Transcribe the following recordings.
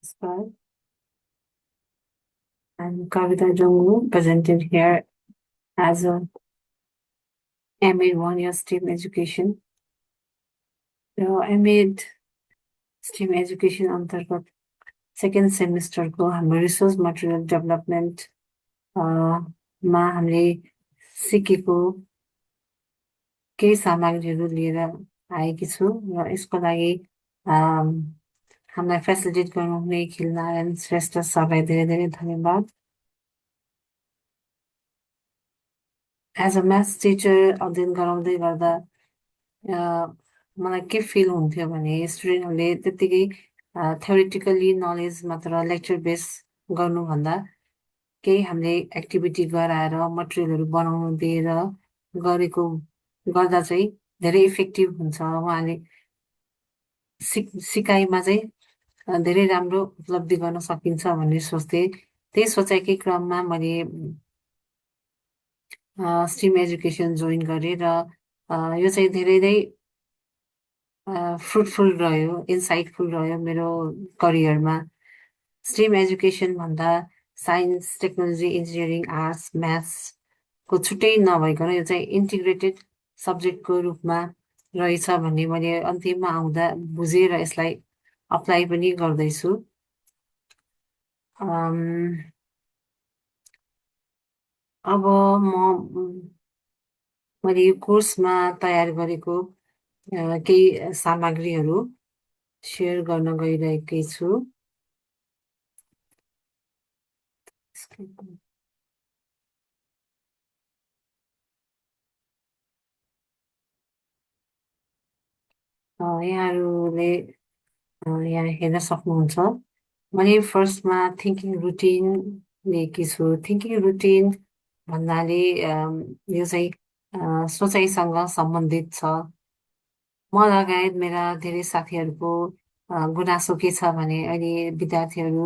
Namaskar. I'm Kavita Jongu, presented here as a MA 1 year STEAM education. So MA STEAM education अन्तर्गत second सेमिस्टरको हाम्रो resource material development मा हामीले सिकेको केही सामग्रीहरू लिएर आएकी छु र यसको लागि हामीलाई फेसिलिटेट गर्नुहुने खिलनारायण श्रेष्ठ सरलाई धेरै धेरै धन्यवाद। एज अ म्याथ्स टिचर अध्ययन गराउँदै गर्दा मलाई के फिल हुन्थ्यो भने स्टुडेन्टहरूले त्यत्तिकै थ्योरिटिकली नलेज मात्र लेक्चर बेस गर्नुभन्दा केही हामीले एक्टिभिटी गराएर मटेरियलहरू बनाउनु दिएर गरेको गर्दा चाहिँ धेरै इफेक्टिभ हुन्छ। उहाँले सिकाइमा चाहिँ धेरै राम्रो उपलब्धि गर्न सकिन्छ भन्ने सोच्थेँ। त्यही सोचाइकै क्रममा मैले स्ट्रिम एजुकेसन जोइन गरेँ र यो चाहिँ धेरै नै फ्रुटफुल रह्यो, इन्साइटफुल रह्यो मेरो करियरमा। स्ट्रिम एजुकेसन भन्दा साइन्स, टेक्नोलोजी, इन्जिनियरिङ, आर्ट्स, म्याथ्सको छुट्टै नभइकन यो चाहिँ इन्टिग्रेटेड सब्जेक्टको रूपमा रहेछ भन्ने मैले अन्तिममा आउँदा बुझेर यसलाई अप्लाई पनि गर्दैछु। अब मैले यो कोर्समा तयार गरेको केही सामग्रीहरू सेयर गर्न गइरहेकै छु। यहाँहरूले यहाँ हेर्न सक्नुहुन्छ। मैले फर्स्टमा थिङ्किङ रुटिन लिएकी छु। थिङ्किङ रुटिन भन्नाले यो चाहिँ सोचाइसँग सम्बन्धित छ। म लगायत मेरा धेरै साथीहरूको गुनासो के छ भने अहिले विद्यार्थीहरू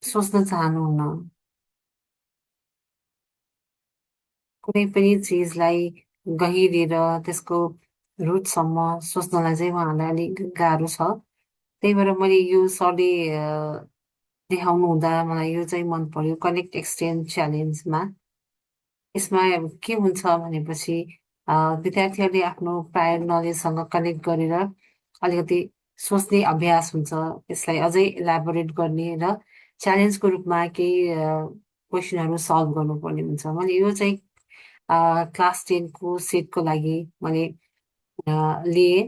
सोच्न चाहनुहुन्न। कुनै पनि चिजलाई गहिरेर त्यसको रुटसम्म सोच्नलाई चाहिँ उहाँहरूलाई अलिक गाह्रो छ। त्यही भएर मैले यो सरले देखाउनु हुँदा मलाई यो चाहिँ मन पर्यो, कनेक्ट एक्सचेन्ज च्यालेन्जमा। यसमा के हुन्छ भनेपछि विद्यार्थीहरूले आफ्नो प्रायर नलेजसँग कनेक्ट गरेर अलिकति सोच्ने अभ्यास हुन्छ। यसलाई अझै इलाबोरेट गर्ने र च्यालेन्जको रूपमा केही क्वेसनहरू सल्भ गर्नुपर्ने हुन्छ। मैले यो चाहिँ क्लास 10को सेटको लागि मैले लिएँ।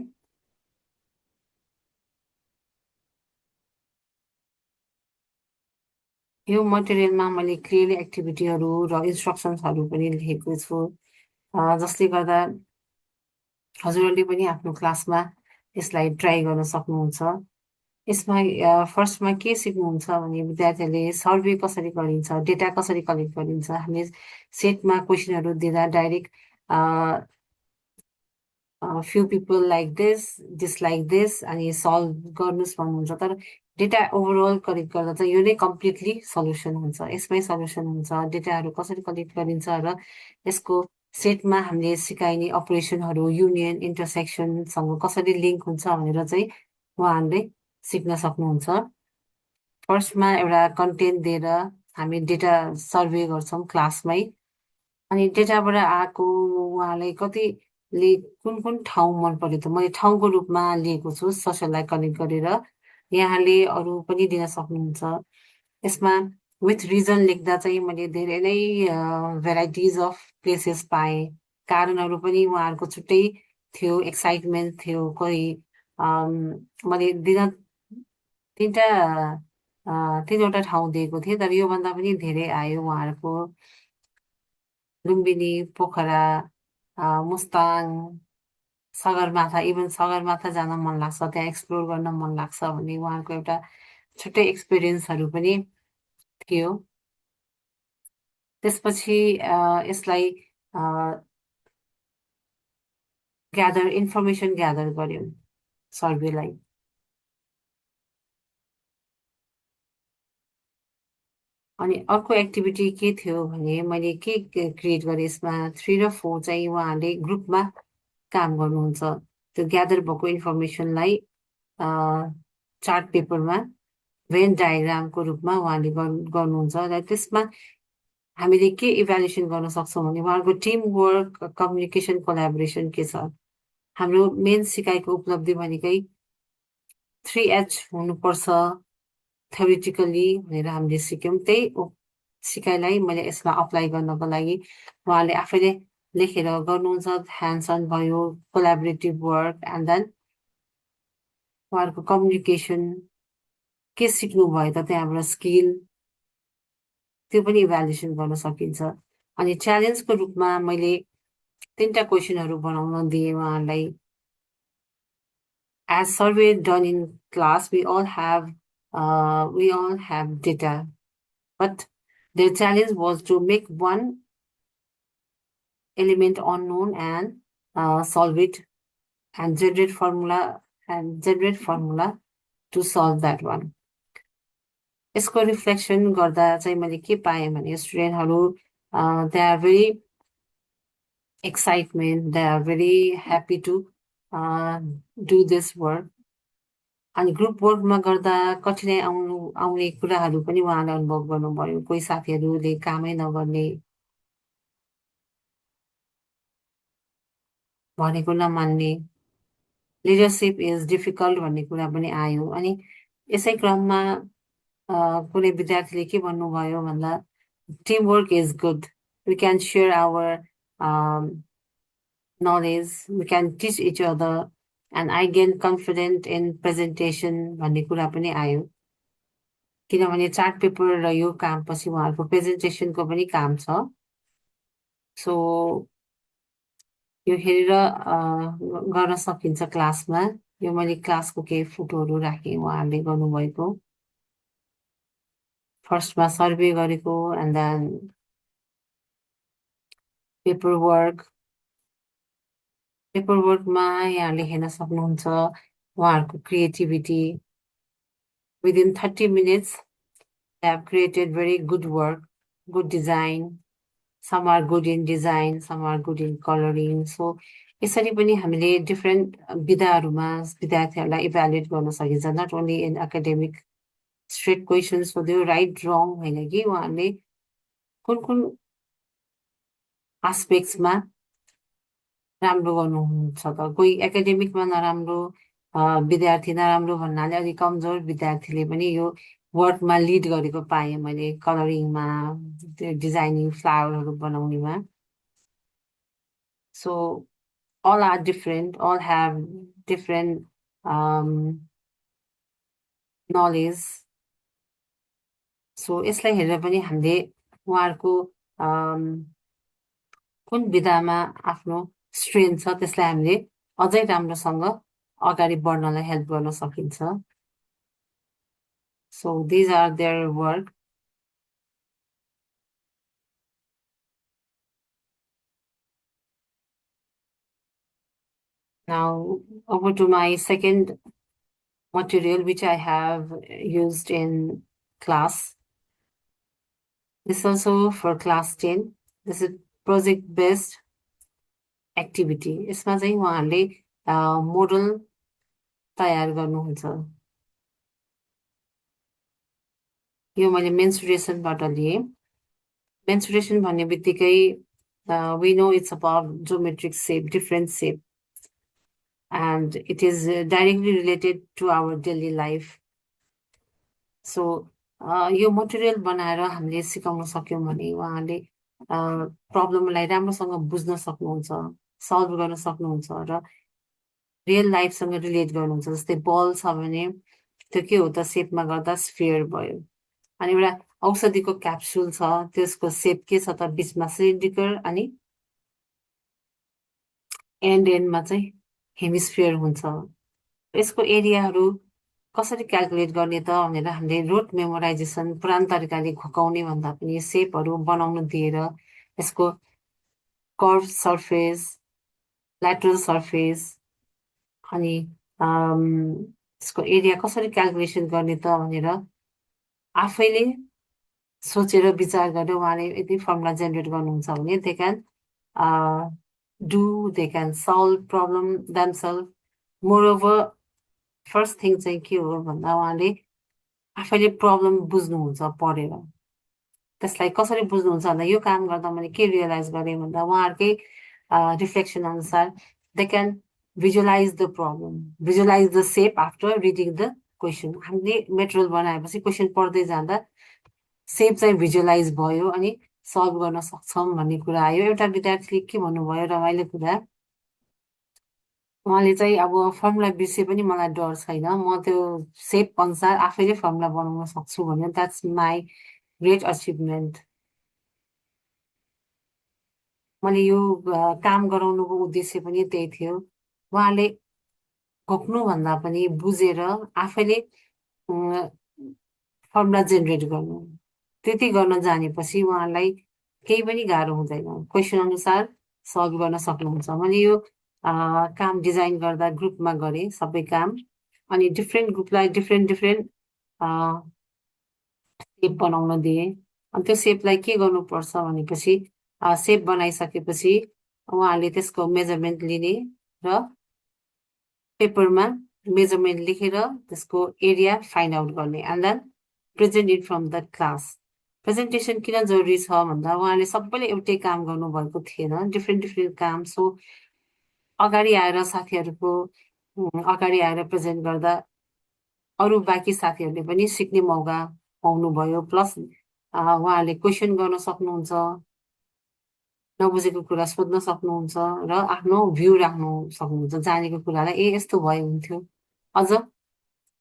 यो मटेरियलमा मैले क्लियरली एक्टिभिटीहरू र इन्स्ट्रक्सन्सहरू पनि लेखेको छु, जसले गर्दा हजुरहरूले पनि आफ्नो क्लासमा यसलाई ट्राई गर्न सक्नुहुन्छ। यसमा फर्स्टमा के सिक्नुहुन्छ भने विद्यार्थीहरूले सर्वे कसरी गरिन्छ, डेटा कसरी कलेक्ट गरिन्छ। हामीले सेटमा क्वेसनहरू दिँदा direct few people like this like this अनि सल्भ गर्नुहोस् भन्नुहुन्छ। तर डेटा ओभरअल कलेक्ट गर्दा चाहिँ यो नै कम्प्लिटली सल्युसन हुन्छ, यसमै सल्युसन हुन्छ। डेटाहरू कसरी कलेक्ट गरिन्छ र यसको सेटमा हामीले सिकाइने अपरेसनहरू युनियन इन्टरसेक्सनसँग कसरी लिङ्क हुन्छ भनेर चाहिँ उहाँहरूले सिक्न सक्नुहुन्छ। फर्स्टमा एउटा कन्टेन्ट दिएर हामी डेटा सर्वे गर्छौँ क्लासमै। अनि डेटाबाट आएको उहाँलाई कतिले कुन कुन ठाउँ मन पर्यो त मैले ठाउँको रूपमा लिएको छु सोसियललाई कनेक्ट गरेर। यहाँले अरू पनि दिन सक्नुहुन्छ। यसमा विथ रिजन लेख्दा चाहिँ मैले धेरै नै भेराइटिज अफ प्लेसेस पाएँ। कारणहरू पनि उहाँहरूको छुट्टै थियो, एक्साइटमेन्ट थियो। कोही मैले तिनवटा ठाउँ दिएको थिएँ, तर योभन्दा पनि धेरै आयो उहाँहरूको। लुम्बिनी, पोखरा, मुस्ताङ, सगरमाथा, इभन सगरमाथा जान मन लाग्छ, त्यहाँ एक्सप्लोर गर्न मन लाग्छ भन्ने उहाँहरूको एउटा छुट्टै एक्सपिरियन्सहरू पनि थियो। त्यसपछि यसलाई इन्फर्मेसन ग्यादर गर्यो सर्वेलाई। अनि अर्को एक्टिभिटी के थियो भने मैले के क्रिएट गरेँ यसमा 3 र 4 चाहिँ उहाँहरूले ग्रुपमा काम गर्नुहुन्छ। त्यो ग्यादर भएको इन्फर्मेसनलाई चार्ट पेपरमा भेन डायग्रामको रूपमा उहाँले गर्नुहुन्छ र त्यसमा हामीले के इभ्यालुएसन गर्न सक्छौँ भने उहाँहरूको टिम वर्क कम्युनिकेसन कोलाबोरेसन के छ हाम्रो मेन सिकाइको उपलब्धि भनेकै 3H हुनुपर्छ थ्योरिटिकली भनेर हामीले सिक्यौँ त्यही सिकाइलाई मैले यसमा अप्लाई गर्नको लागि उहाँले आफैले लेखेर गर्नुहुन्छ ह्यान्ड्स अन भयो कोलाबोरेटिभ वर्क एन्ड देन उहाँहरूको कम्युनिकेसन के सिक्नुभयो त त्यहाँबाट स्किल त्यो पनि इभ्यालुएसन गर्न सकिन्छ अनि च्यालेन्जको रूपमा मैले 3टा क्वेसनहरू बनाउन दिएँ उहाँलाई as survey done in class we all have data but their challenge was to make one element unknown and solve it and generate formula to solve that one यसको रिफ्लेक्सन गर्दा चाहिँ मैले के पाएँ भने स्टुडेन्टहरू they are very excitement, they are very happy to do this work. अनि group वर्कमा गर्दा कठिनाइ आउने कुराहरू पनि उहाँले अनुभव गर्नुभयो कोही साथीहरूले कामै नगर्ने भनेको नमान्ने लिडरसिप इज डिफिकल्ट भन्ने कुरा पनि आयो अनि यसै क्रममा कुनै विद्यार्थीले के भन्नुभयो भन्दा team work is good we can share our knowledge, we can teach each other, and I gain confidence in presentation भन्ने कुरा पनि आयो किनभने चार्ट पेपर र यो काम पछि उहाँहरूको प्रेजेन्टेसनको पनि काम छ सो यो हेरेर गर्न सकिन्छ क्लासमा यो मैले क्लासको केही फोटोहरू राखेँ उहाँहरूले गर्नुभएको फर्स्टमा सर्वे गरेको एन्ड देन पेपर वर्कमा यहाँले हेर्न सक्नुहुन्छ उहाँहरूको creativity within 30 minutes they have created very good work, good design. Some are good in design, some are good in coloring. So यसरी पनि हामीले डिफ्रेन्ट विधाहरूमा विद्यार्थीहरूलाई इभ्यालुएट गर्न सकिन्छ not only in academic straight questions सोध्यो राइट रङ होइन कि उहाँहरूले कुन आस्पेक्ट्समा राम्रो गर्नुहुन्छ त कोही एकाडेमिकमा नराम्रो विद्यार्थी नराम्रो भन्नाले अलिक कमजोर विद्यार्थीले पनि यो वर्कमा लिड गरेको पाएँ मैले कलरिङमा डिजाइनिङ फ्लावरहरू बनाउनेमा so all are different, all have different knowledge. So यसलाई हेरेर पनि हामीले उहाँहरूको कुन विधामा आफ्नो स्ट्रेन्थ छ त्यसलाई हामीले अझै राम्रोसँग अगाडि बढ्नलाई हेल्प गर्न सकिन्छ so these are their work Now over to my second material which I have used in class. This is also for class 10. This is project based activity. यसमा चाहिँ उहाँहरूले मोडल तयार गर्नुहुन्छ यो मैले मेन्सुरेसनबाट लिएँ मेन्सुरेसन भन्ने बित्तिकै we know it's about geometric shape, different shape. And it is directly related to our daily life. So यो मटेरियल बनाएर हामीले सिकाउन सक्यौँ भने उहाँले प्रब्लमलाई राम्रोसँग बुझ्न सक्नुहुन्छ सल्भ गर्न सक्नुहुन्छ र रियल लाइफसँग रिलेट गर्नुहुन्छ जस्तै बल छ भने त्यो के हो त सेपमा गर्दा स्फियर भयो अनि एउटा औषधिको क्याप्सुल छ त्यसको सेप के छ त बिचमा सिलिन्ड्रिकल अनि एन्डमा चाहिँ हेमिस्फियर हुन्छ यसको एरियाहरू कसरी क्याल्कुलेट गर्ने त भनेर हामीले रोट मेमोराइजेसन पुरानो तरिकाले घोकाउने भन्दा पनि सेपहरू बनाउन दिएर यसको कर्भ सर्फेस ल्याटरल सर्फेस अनि यसको एरिया कसरी क्याल्कुलेसन गर्ने त भनेर आफैले सोचेर विचार गरेर उहाँले यदि फर्मुला जेनेरेट गर्नुहुन्छ भने they can do, they can solve problem themselves. Moreover, first thing चाहिँ के हो भन्दा उहाँले आफैले प्रब्लम बुझ्नुहुन्छ पढेर। त्यसलाई कसरी बुझ्नुहुन्छ भन्दा यो काम गर्दा मैले के रियलाइज गरेँ भन्दा उहाँहरूकै रिफ्लेक्सन अनुसार they can visualise the problem, visualise the shape after reading the question. हामीले मेटेरियल बनाएपछि क्वेसन पढ्दै जाँदा सेप चाहिँ भिजुअलाइज भयो अनि सल्भ गर्न सक्छौँ भन्ने कुरा आयो। एउटा विद्यार्थीले के भन्नुभयो रमाइलो कुरा, उहाँले चाहिँ अब फर्मुला बिर्से पनि मलाई डर छैन, म त्यो सेप अनुसार आफैले फर्मुला बनाउन सक्छु भन्यो। That's my great achievement. मैले यो काम गराउनुको उद्देश्य पनि त्यही थियो। उहाँले घोक्नुभन्दा पनि बुझेर आफैले फर्मुला जेनेरेट गर्नु, त्यति गर्न जानेपछि उहाँलाई केही पनि गाह्रो हुँदैन, क्वेसन अनुसार सल्भ गर्न सक्नुहुन्छ। मैले यो काम डिजाइन गर्दा ग्रुपमा गरेँ सबै काम, अनि डिफ्रेन्ट ग्रुपलाई डिफ्रेन्ट डिफ्रेन्ट सेप बनाउन दिएँ। अनि त्यो सेपलाई के गर्नुपर्छ भनेपछि सेप बनाइसकेपछि उहाँले त्यसको मेजरमेन्ट लिने र पेपरमा मेजरमेन्ट लेखेर त्यसको एरिया फाइन्ड आउट गर्ने and then present it from the class. Presentation किन जरुरी छ भन्दा उहाँले सबैले एउटै काम गर्नुभएको थिएन, डिफ्रेन्ट डिफ्रेन्ट काम। सो अगाडि आएर साथीहरूको अगाडि आएर प्रेजेन्ट गर्दा अरू बाँकी साथीहरूले पनि सिक्ने मौका पाउनुभयो। प्लस उहाँहरूले क्वेसन गर्न सक्नुहुन्छ, नबुझेको कुरा सोध्न सक्नुहुन्छ र आफ्नो भ्यू राख्नु सक्नुहुन्छ, जानेको कुरालाई ए यस्तो भए हुन्थ्यो, अझ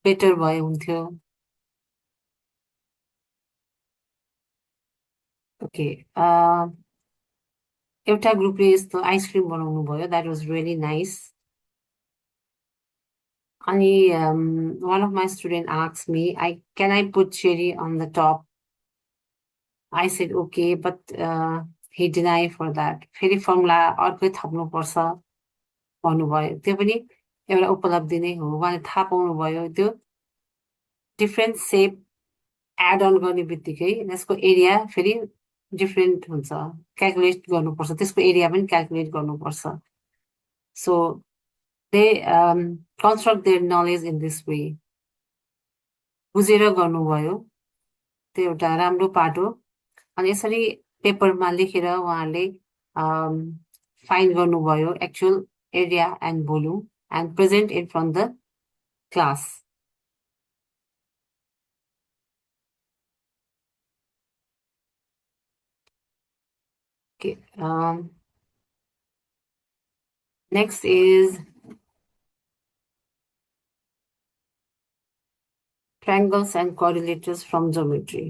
बेटर भए हुन्थ्यो। ओके, एउटा ग्रुपले यस्तो आइसक्रिम बनाउनु भयो, द्याट वाज रियली नाइस। अनि one of my student asked me, can I put cherry on the top? I said okay, but he denied for that। फेरि फर्मुला अर्कै थप्नुपर्छ भन्नुभयो। त्यो पनि एउटा उपलब्धि नै हो। उहाँले थाहा पाउनुभयो त्यो डिफ्रेन्ट सेप एड अन गर्ने बित्तिकै त्यसको एरिया फेरि डिफ्रेन्ट हुन्छ, क्यालकुलेट गर्नुपर्छ, त्यसको एरिया पनि क्यालकुलेट गर्नुपर्छ। So they construct their knowledge in this way. बुझेर गर्नुभयो, त्यो एउटा राम्रो पाटो। अनि यसरी पेपरमा लेखेर उहाँले फाइन्ड गर्नुभयो actual area and volume and present it from the class. Okay. Next is triangles and quadrilaters from geometry.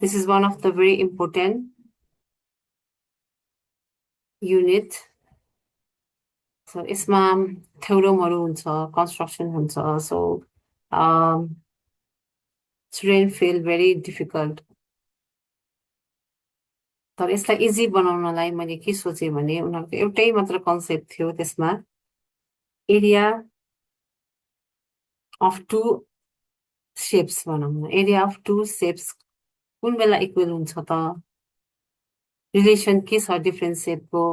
This is one of the very important unit. So यसमा theoremहरू हुन्छ, construction हुन्छ, so student feel very difficult। तर यसलाई easy बनाउनलाई मैले के सोचेँ भने उनीहरूको एउटै मात्र कन्सेप्ट थियो त्यसमा, एरिया अफ टु सेप्स भनौँ न, एरिया अफ टु सेप्स कुन बेला इक्वल हुन्छ त, रिलेसन के छ डिफ्रेन्ट सेपको,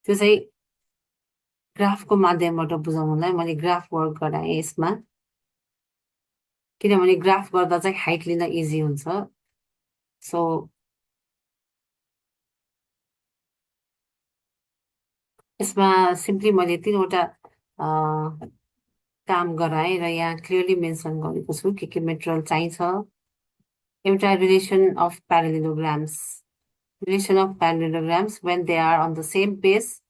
त्यो चाहिँ ग्राफको माध्यमबाट बुझाउनलाई मैले ग्राफ वर्क गराएँ यसमा। किनभने ग्राफ गर्दा चाहिँ हाइट लिन इजी हुन्छ। सो यसमा सिम्पली मैले 3वटा काम गराएँ र यहाँ क्लियरली मेन्सन गरेको छु के मेटेरियल चाहिन्छ। एउटा relation of parallelograms, relation of parallelograms when they are on the same base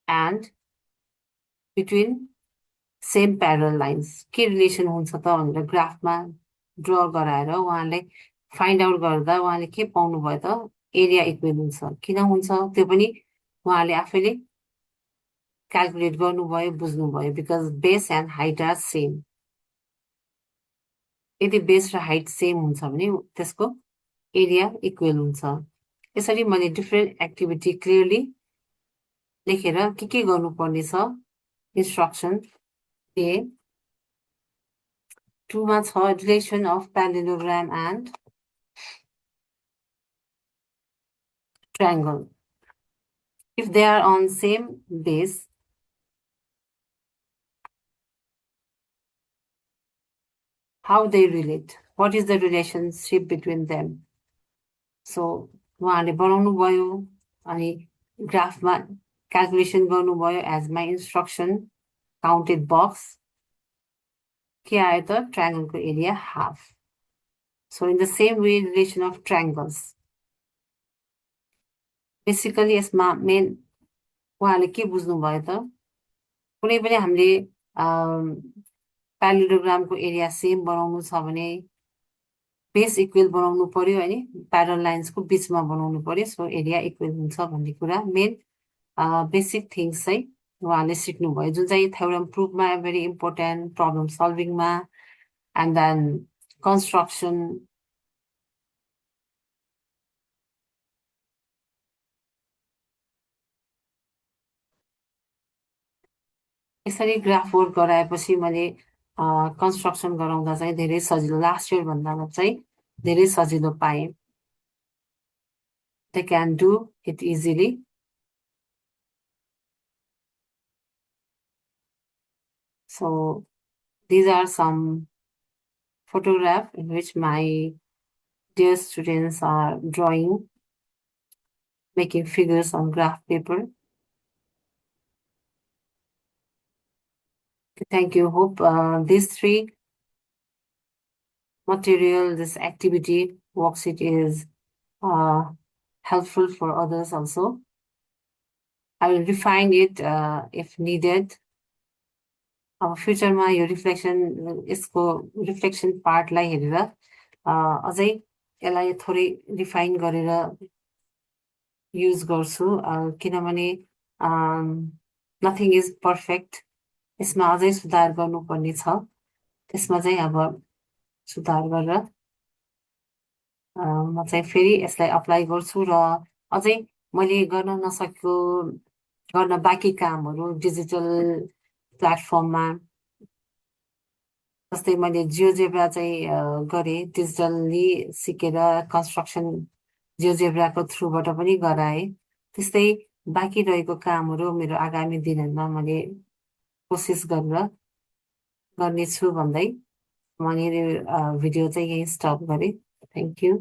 and between same parallel lines। के रिलेसन हुन्छ त भनेर ग्राफमा ड्र गराएर उहाँले फाइन्ड आउट गर्दा उहाँले के पाउनुभयो त, एरिया इक्वल हुन्छ। किन हुन्छ त्यो पनि उहाँले आफैले क्यालकुलेट गर्नुभयो, बुझ्नुभयो, because base and height are same. यदि बेस र हाइट सेम हुन्छ भने त्यसको एरिया इक्वल हुन्छ। यसरी मैले डिफ्रेन्ट एक्टिभिटी क्लियरली लेखेर के गर्नुपर्ने छ इन्स्ट्रक्सन दिए। 2मा छ relation of parallelogram and triangle if they are on same base, how they relate, what is the relationship between them. So उहाँहरूले बनाउनु भयो अनि ग्राफमा क्याल्कुलेसन गर्नुभयो as my instruction counted box के आयो त ट्रायङ्गलको area half. So in the same way relation of triangles basically यसमा मेन उहाँले के बुझ्नुभयो त कुनै पनि हामीले प्यारालेलोग्रामको एरिया सेम बनाउनु छ भने बेस इक्वेल बनाउनु पर्यो होइन प्यारल लाइन्सको बिचमा बनाउनु पर्यो सो एरिया इक्वेल हुन्छ भन्ने कुरा मेन बेसिक थिङ्स चाहिँ उहाँले सिक्नुभयो जुन चाहिँ थ्योरम प्रुफमा भेरी इम्पोर्टेन्ट प्रब्लम सल्भिङमा एन्ड देन कन्स्ट्रक्सन यसरी ग्राफ वर्क गराएपछि मैले कन्स्ट्रक्सन गराउँदा चाहिँ धेरै सजिलो लास्ट इयर भन्दा चाहिँ धेरै सजिलो पाएँ. They can do it easily. So these are some photographs in which my dear students are drawing, making figures on graph paper. Thank you. Hope these three material, this activity worksheet is helpful for others also. I will refine it if needed. अब फ्युचरमा यो reflection यसको reflection पार्टलाई हेरेर अझै यसलाई थोरै refine गरेर use गर्छु किनभने नथिङ इज पर्फेक्ट यसमा अझै सुधार गर्नुपर्ने छ त्यसमा चाहिँ अब सुधार गरेर म चाहिँ फेरि यसलाई अप्लाई गर्छु र अझै मैले गर्न नसकेको गर्न बाँकी कामहरू डिजिटल प्लेटफर्ममा जस्तै मैले जियोजेब्रा चाहिँ गरेँ डिजिटल्ली सिकेर कन्स्ट्रक्सन जियोजेब्राको थ्रुबाट पनि गराएँ त्यस्तै बाँकी रहेको कामहरू मेरो आगामी दिनहरूमा मैले कोसिस गरेर गर्नेछु भन्दै मैले भिडियो चाहिँ यहीँ स्टप गरेँ. Thank you.